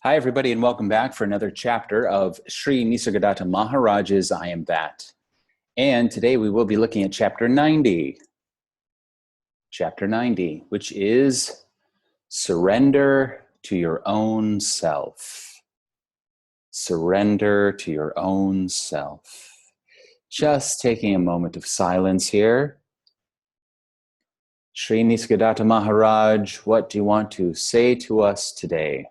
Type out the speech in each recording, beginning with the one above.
Hi, everybody, and welcome back for another chapter of Sri Nisargadatta Maharaj's I Am That. And today we will be looking at chapter 90. Chapter 90, which is Surrender to Your Own Self. Surrender to your own self. Just taking a moment of silence here. Sri Nisargadatta Maharaj, what do you want to say to us today?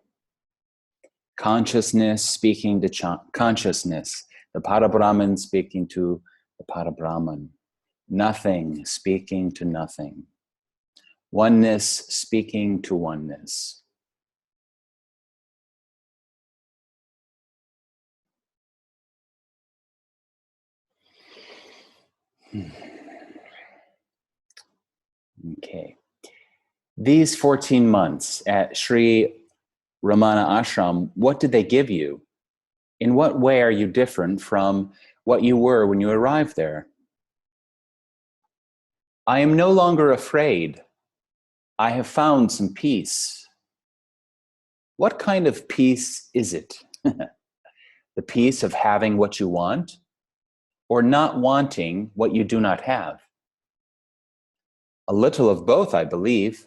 Consciousness speaking to consciousness, the Parabrahman speaking to the Parabrahman, nothing speaking to nothing, oneness speaking to oneness. Okay. These 14 months at Sri Ramana Ashram, what did they give you? In what way are you different from what you were when you arrived there? I am no longer afraid. I have found some peace. What kind of peace is it? The peace of having what you want or not wanting what you do not have? A little of both, I believe.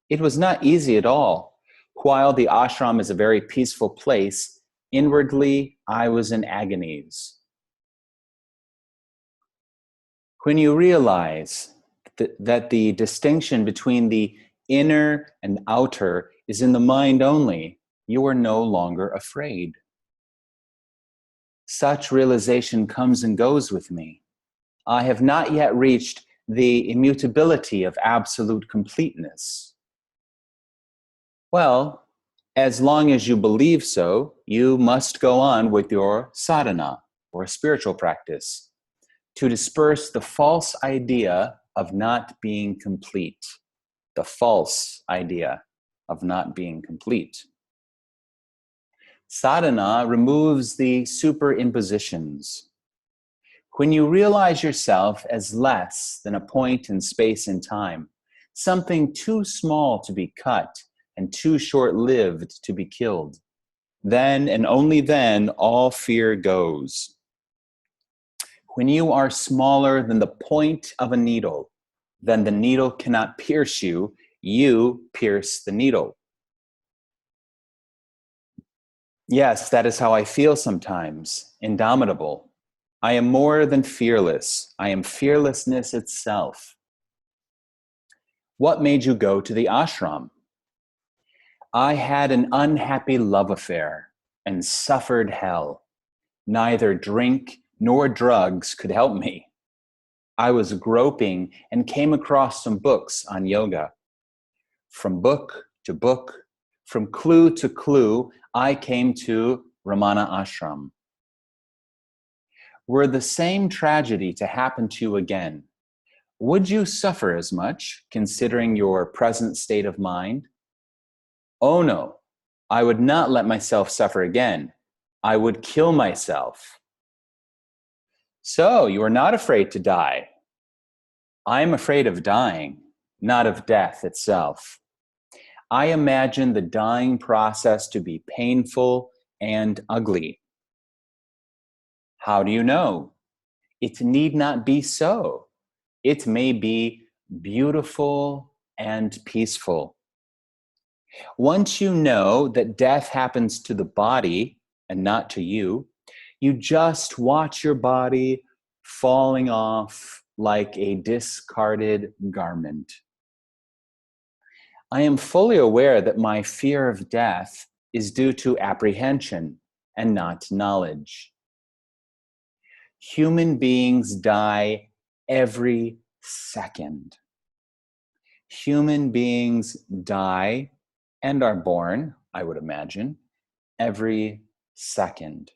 It was not easy at all. While the ashram is a very peaceful place, inwardly I was in agonies. When you realize that the distinction between the inner and outer is in the mind only, you are no longer afraid. Such realization comes and goes with me. I have not yet reached the immutability of absolute completeness. Well, as long as you believe so, you must go on with your sadhana, or spiritual practice, to disperse the false idea of not being complete. The false idea of not being complete. Sadhana removes the superimpositions. When you realize yourself as less than a point in space and time, something too small to be cut and too short-lived to be killed, then and only then all fear goes. When you are smaller than the point of a needle, then the needle cannot pierce you, you pierce the needle. Yes, that is how I feel sometimes, indomitable. I am more than fearless. I am fearlessness itself. What made you go to the ashram? I had an unhappy love affair and suffered hell. Neither drink nor drugs could help me. I was groping and came across some books on yoga. From book to book, from clue to clue, I came to Ramana Ashram. Were the same tragedy to happen to you again, would you suffer as much, considering your present state of mind? Oh no, I would not let myself suffer again. I would kill myself. So you are not afraid to die. I am afraid of dying, not of death itself. I imagine the dying process to be painful and ugly. How do you know? It need not be so. It may be beautiful and peaceful. Once you know that death happens to the body and not to you, you just watch your body falling off like a discarded garment. I am fully aware that my fear of death is due to apprehension and not knowledge. Human beings die every second. Human beings die and are born, I would imagine, every second.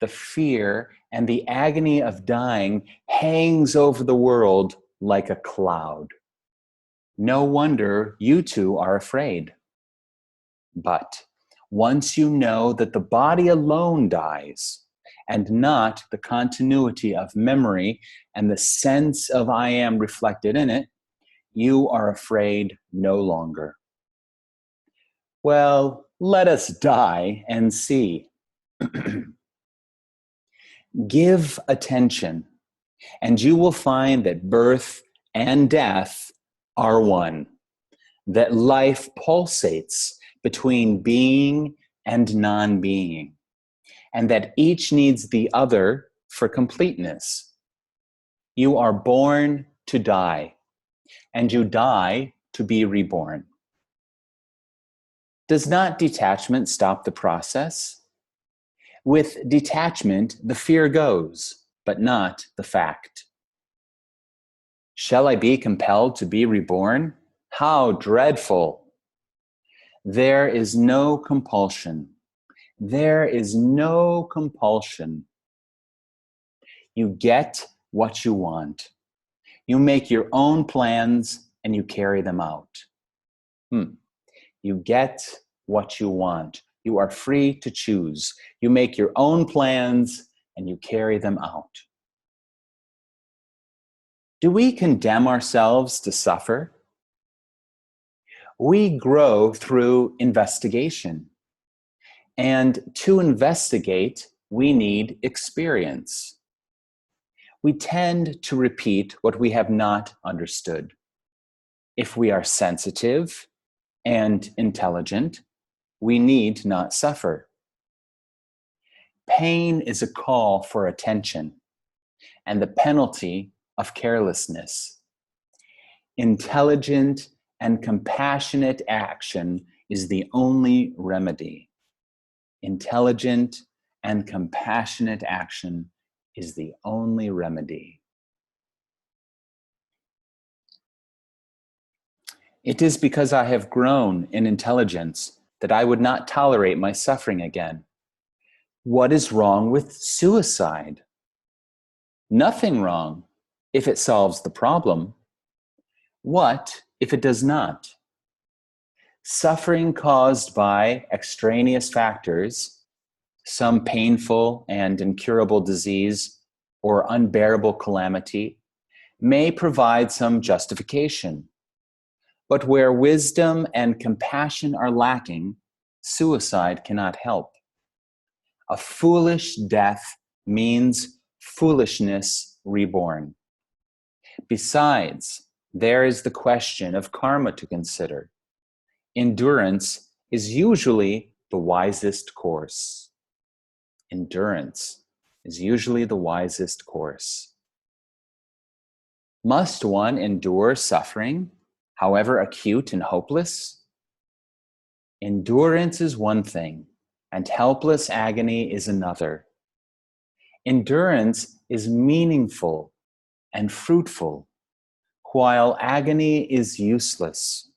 The fear and the agony of dying hangs over the world like a cloud. No wonder you two are afraid. But once you know that the body alone dies, and not the continuity of memory and the sense of I am reflected in it, you are afraid no longer. Well, Let us die and see. Give attention, and you will find that birth and death are one, that life pulsates between being and non-being, and that each needs the other for completeness. You are born to die, and you die to be reborn. Does not detachment stop the process? With detachment, the fear goes, but not the fact. Shall I be compelled to be reborn? How dreadful! There is no compulsion. There is no compulsion. You get what you want. You make your own plans and you carry them out. You get what you want. You are free to choose. You make your own plans and you carry them out. Do we condemn ourselves to suffer? We grow through investigation. And to investigate, we need experience. We tend to repeat what we have not understood. If we are sensitive and intelligent, we need not suffer. Pain is a call for attention and the penalty of carelessness. Intelligent and compassionate action is the only remedy. Intelligent and compassionate action is the only remedy. It is because I have grown in intelligence that I would not tolerate my suffering again. What is wrong with suicide? Nothing wrong if it solves the problem. What if it does not? Suffering caused by extraneous factors, some painful and incurable disease or unbearable calamity, may provide some justification. But where wisdom and compassion are lacking, suicide cannot help. A foolish death means foolishness reborn. Besides, there is the question of karma to consider. Endurance is usually the wisest course. Endurance is usually the wisest course. Must one endure suffering, however acute and hopeless? Endurance is one thing, and helpless agony is another. Endurance is meaningful and fruitful, while agony is useless.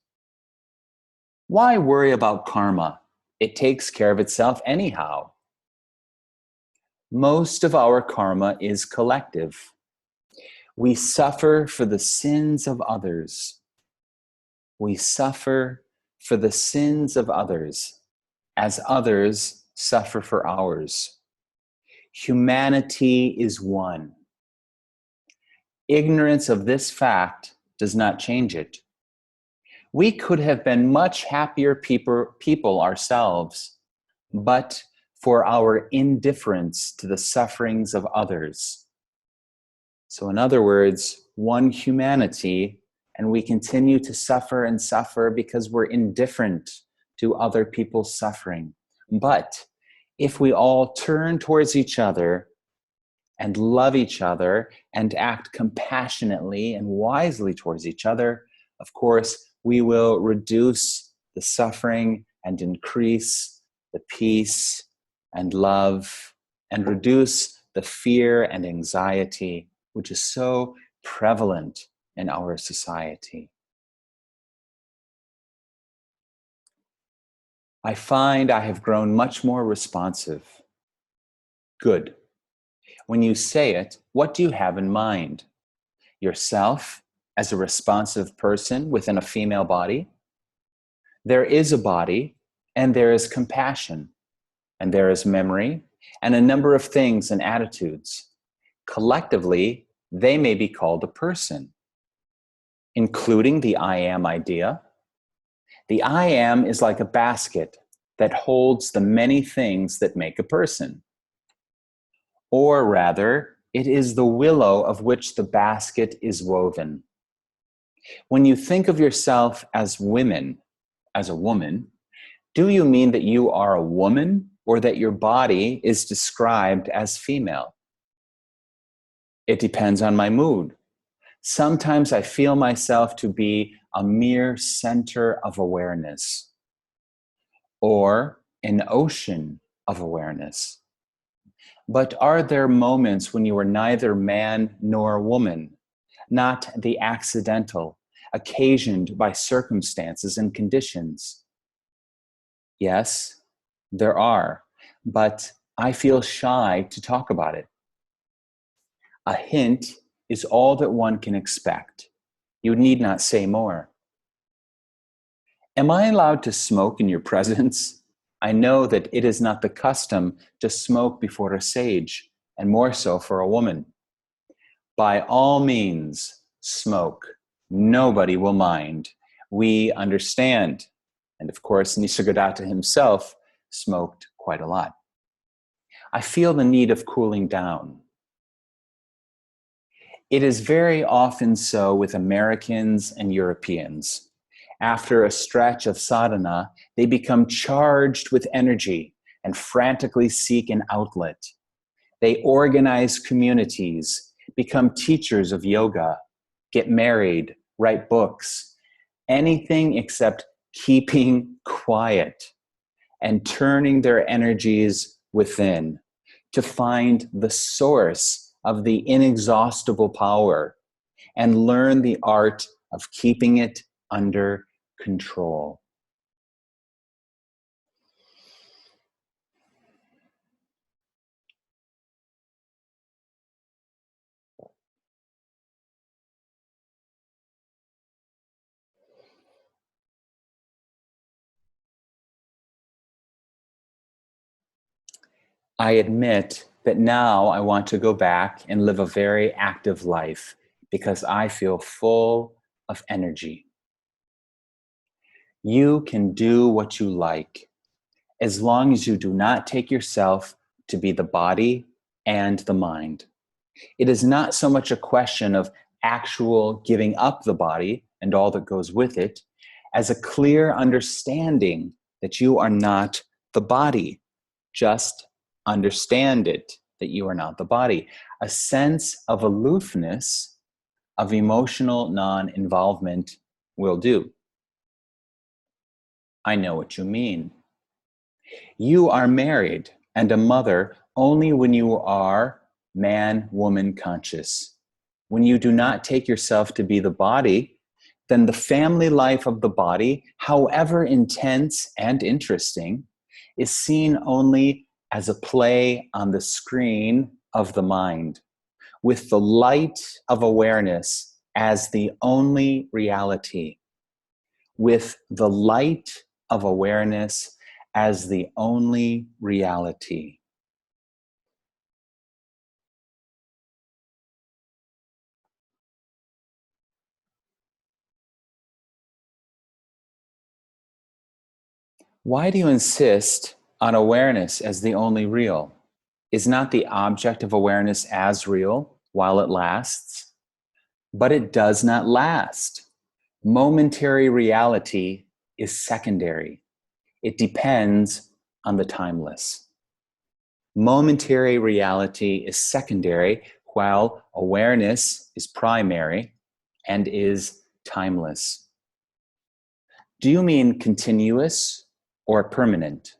Why worry about karma? It takes care of itself anyhow. Most of our karma is collective. We suffer for the sins of others. We suffer for the sins of others, as others suffer for ours. Humanity is one. Ignorance of this fact does not change it. We could have been much happier people ourselves, but for our indifference to the sufferings of others. So in other words, one humanity, and we continue to suffer and suffer because we're indifferent to other people's suffering. But if we all turn towards each other and love each other and act compassionately and wisely towards each other, of course, we will reduce the suffering and increase the peace and love and reduce the fear and anxiety, which is so prevalent in our society. I find I have grown much more responsive. Good. When you say it, what do you have in mind? Yourself as a responsive person within a female body? There is a body, and there is compassion, and there is memory, and a number of things and attitudes. Collectively, they may be called a person, including the I am idea. The I am is like a basket that holds the many things that make a person. Or rather, it is the willow of which the basket is woven. When you think of yourself as a woman, do you mean that you are a woman or that your body is described as female? It depends on my mood. Sometimes I feel myself to be a mere center of awareness or an ocean of awareness. But are there moments when you are neither man nor woman, not the accidental, occasioned by circumstances and conditions? Yes, there are, but I feel shy to talk about it. A hint is all that one can expect. You need not say more. Am I allowed to smoke in your presence? I know that it is not the custom to smoke before a sage, and more so for a woman. By all means, smoke. Nobody will mind. We understand. And of course, Nisargadatta himself smoked quite a lot. I feel the need of cooling down. It is very often so with Americans and Europeans. After a stretch of sadhana, they become charged with energy and frantically seek an outlet. They organize communities, become teachers of yoga, get married, write books, anything except keeping quiet and turning their energies within to find the source of the inexhaustible power and learn the art of keeping it under control. I admit that now I want to go back and live a very active life because I feel full of energy. You can do what you like as long as you do not take yourself to be the body and the mind. It is not so much a question of actual giving up the body and all that goes with it as a clear understanding that you are not the body. Just understand it, that you are not the body. A sense of aloofness, of emotional non-involvement will do. I know what you mean. You are married and a mother only when you are man-woman conscious. When you do not take yourself to be the body, then the family life of the body, however intense and interesting, is seen only as a play on the screen of the mind, with the light of awareness as the only reality, with the light of awareness as the only reality. Why do you insist on awareness as the only real? Is not the object of awareness as real while it lasts? But it does not last. Momentary reality is secondary. It depends on the timeless. Momentary reality is secondary, while awareness is primary and is timeless. Do you mean continuous or permanent?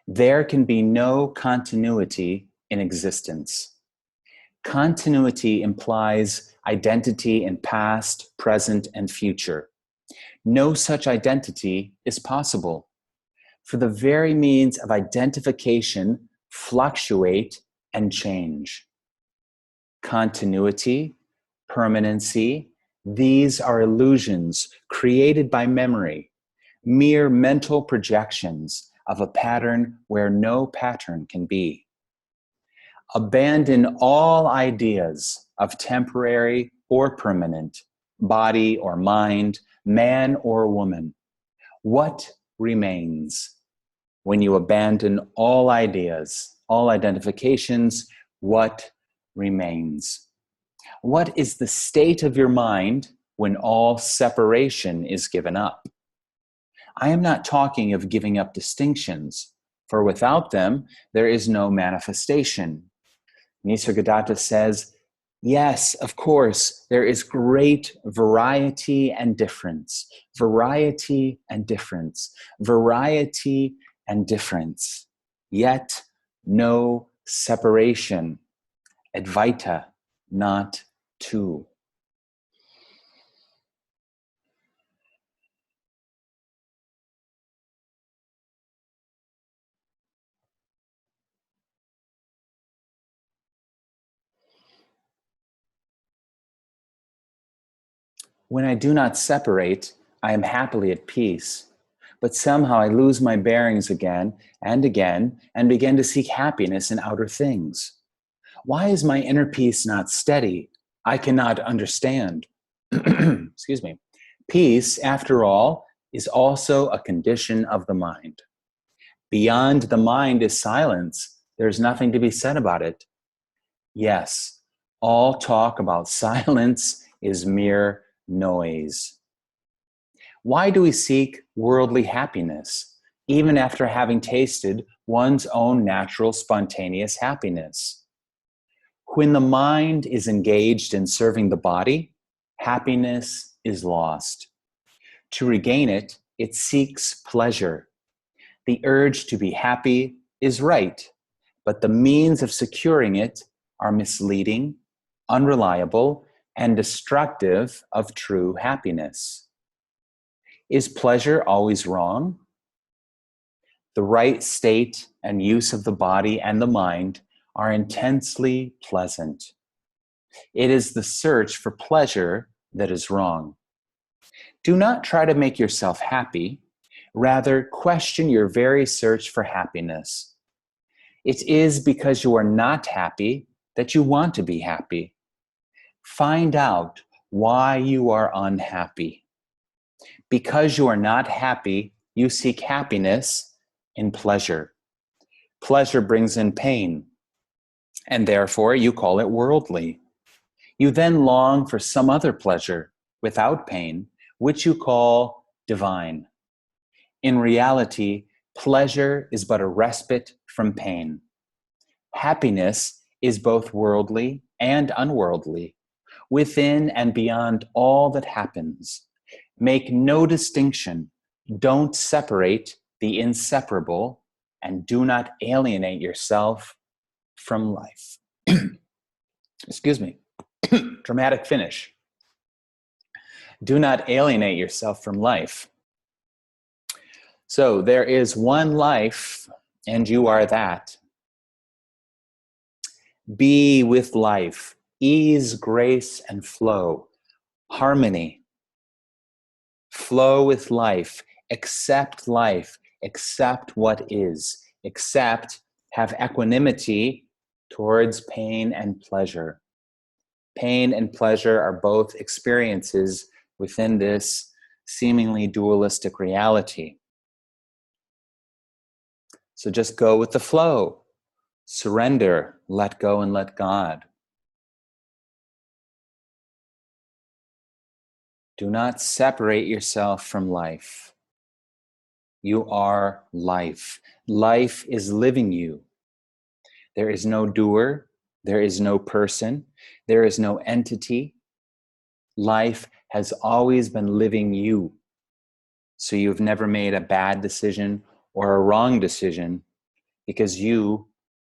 There can be no continuity in existence. Continuity implies identity in past, present, and future. No such identity is possible, for the very means of identification fluctuate and change. Continuity, permanency, these are illusions created by memory, mere mental projections of a pattern where no pattern can be. Abandon all ideas of temporary or permanent, body or mind, man or woman. What remains? When you abandon all ideas, all identifications, what remains? What is the state of your mind when all separation is given up? I am not talking of giving up distinctions, for without them, there is no manifestation. Nisargadatta says, yes, of course, there is great variety and difference, variety and difference, variety and difference, yet no separation. Advaita, not two. When I do not separate, I am happily at peace. But somehow I lose my bearings again and begin to seek happiness in outer things. Why is my inner peace not steady? I cannot understand. Excuse me. Peace, after all, is also a condition of the mind. Beyond the mind is silence. There's nothing to be said about it. Yes, all talk about silence is mere noise. Why do we seek worldly happiness, even after having tasted one's own natural, spontaneous happiness? When the mind is engaged in serving the body, happiness is lost. To regain it, it seeks pleasure. The urge to be happy is right, but the means of securing it are misleading, unreliable, and destructive of true happiness. Is pleasure always wrong? The right state and use of the body and the mind are intensely pleasant. It is the search for pleasure that is wrong. Do not try to make yourself happy. Rather, question your very search for happiness. It is because you are not happy that you want to be happy. Find out why you are unhappy. Because you are not happy, you seek happiness in pleasure. Pleasure brings in pain, and therefore you call it worldly. You then long for some other pleasure without pain, which you call divine. In reality, pleasure is but a respite from pain. Happiness is both worldly and unworldly, within and beyond all that happens. Make no distinction. Don't separate the inseparable, and do not alienate yourself from life. Excuse me. Dramatic finish. Do not alienate yourself from life. So there is one life, and you are that. Be with life, ease, grace, and flow, harmony. Flow with life, accept what is, accept, have equanimity towards pain and pleasure. Pain and pleasure are both experiences within this seemingly dualistic reality. So just go with the flow. Surrender, let go, and let God. Do not separate yourself from life. You are life. Life is living you. There is no doer. There is no person. There is no entity. Life has always been living you. So you've never made a bad decision or a wrong decision because you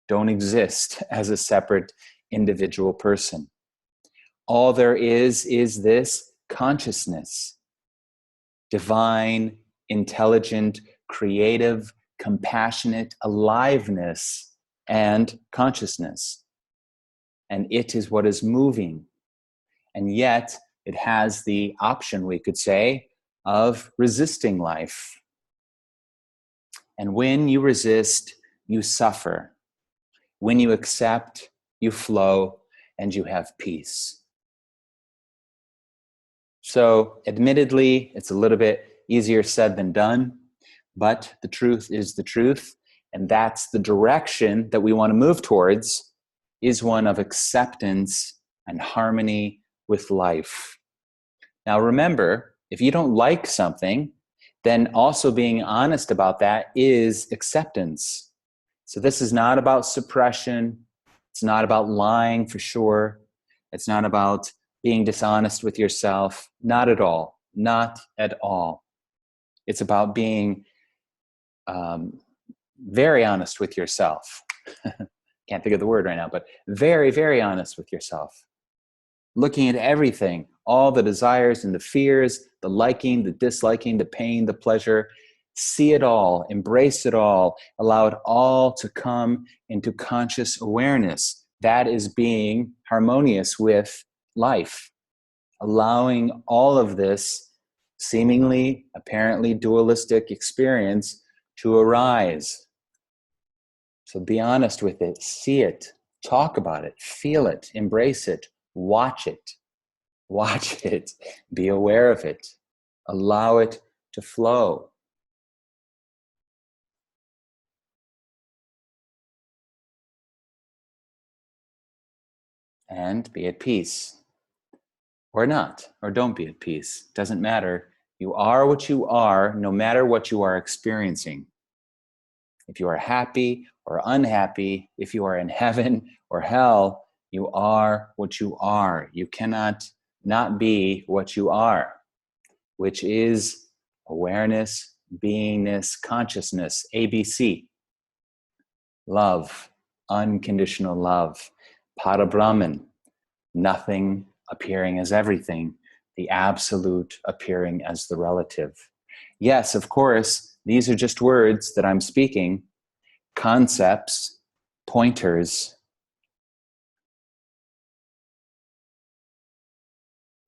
don't exist as a separate individual person. All there is this consciousness, divine, intelligent, creative, compassionate aliveness and consciousness. And it is what is moving. And yet it has the option, we could say, of resisting life. And when you resist, you suffer. When you accept, you flow and you have peace. So admittedly, it's a little bit easier said than done, But the truth is the truth, and that's the direction that we want to move towards, is one of acceptance and harmony with life. Now remember, if you don't like something, then also being honest about that is acceptance. So this is not about suppression. It's not about lying for sure. It's not about being dishonest with yourself. Not at all. Not at all. It's about being very honest with yourself. Can't think of the word right now, but very, very honest with yourself. Looking at everything, all the desires and the fears, the liking, the disliking, the pain, the pleasure. See it all, embrace it all, allow it all to come into conscious awareness. That is being harmonious with life. Allowing all of this seemingly, apparently dualistic experience to arise. So be honest with it, see it, talk about it, feel it, embrace it, watch it. Watch it, be aware of it, allow it to flow. And be at peace. Or not, or don't be at peace. Doesn't matter. You are what you are, no matter what you are experiencing. If you are happy or unhappy, if you are in heaven or hell, you are what you are. You cannot not be what you are, which is awareness, beingness, consciousness, ABC. Love, unconditional love, Parabrahman, nothing appearing as everything, the absolute appearing as the relative. Yes, of course, these are just words that I'm speaking, concepts, pointers.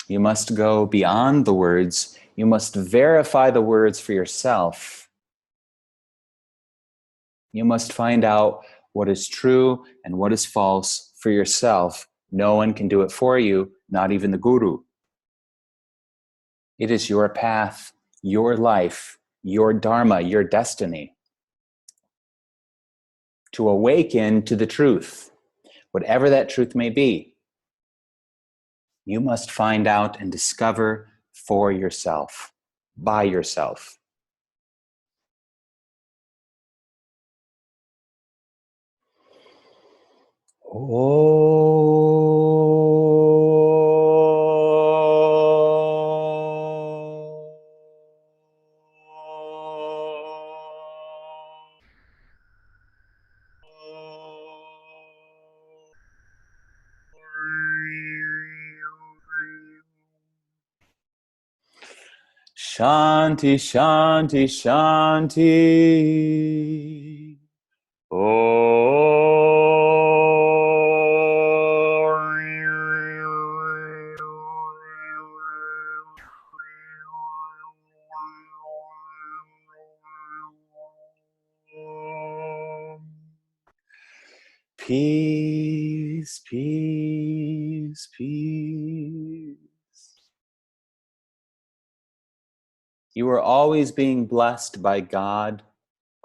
You must go beyond the words. You must verify the words for yourself. You must find out what is true and what is false for yourself. No one can do it for you, not even the guru. It is your path, your life, your dharma, your destiny. To awaken to the truth, whatever that truth may be, you must find out and discover for yourself, by yourself. Shanti, Shanti, Shanti. Peace, peace, peace. You are always being blessed by God.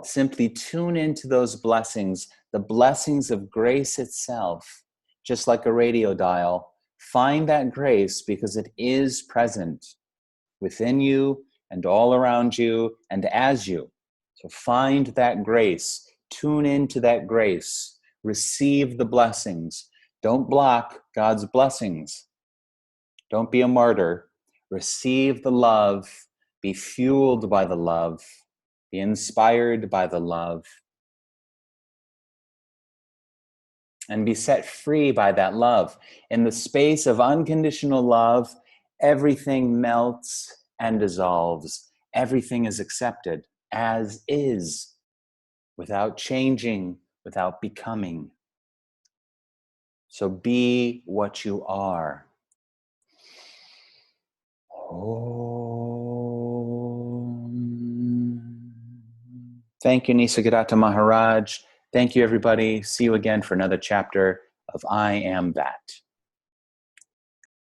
Simply tune into those blessings, the blessings of grace itself, just like a radio dial. Find that grace because it is present within you and all around you and as you. So find that grace, tune into that grace, receive the blessings. Don't block God's blessings. Don't be a martyr. Receive the love, be fueled by the love, be inspired by the love, and be set free by that love. In the space of unconditional love, everything melts and dissolves. Everything is accepted as is, without changing, without becoming. So be what you are. Thank you, Nisargadatta Maharaj. Thank you, everybody. See you again for another chapter of I Am That.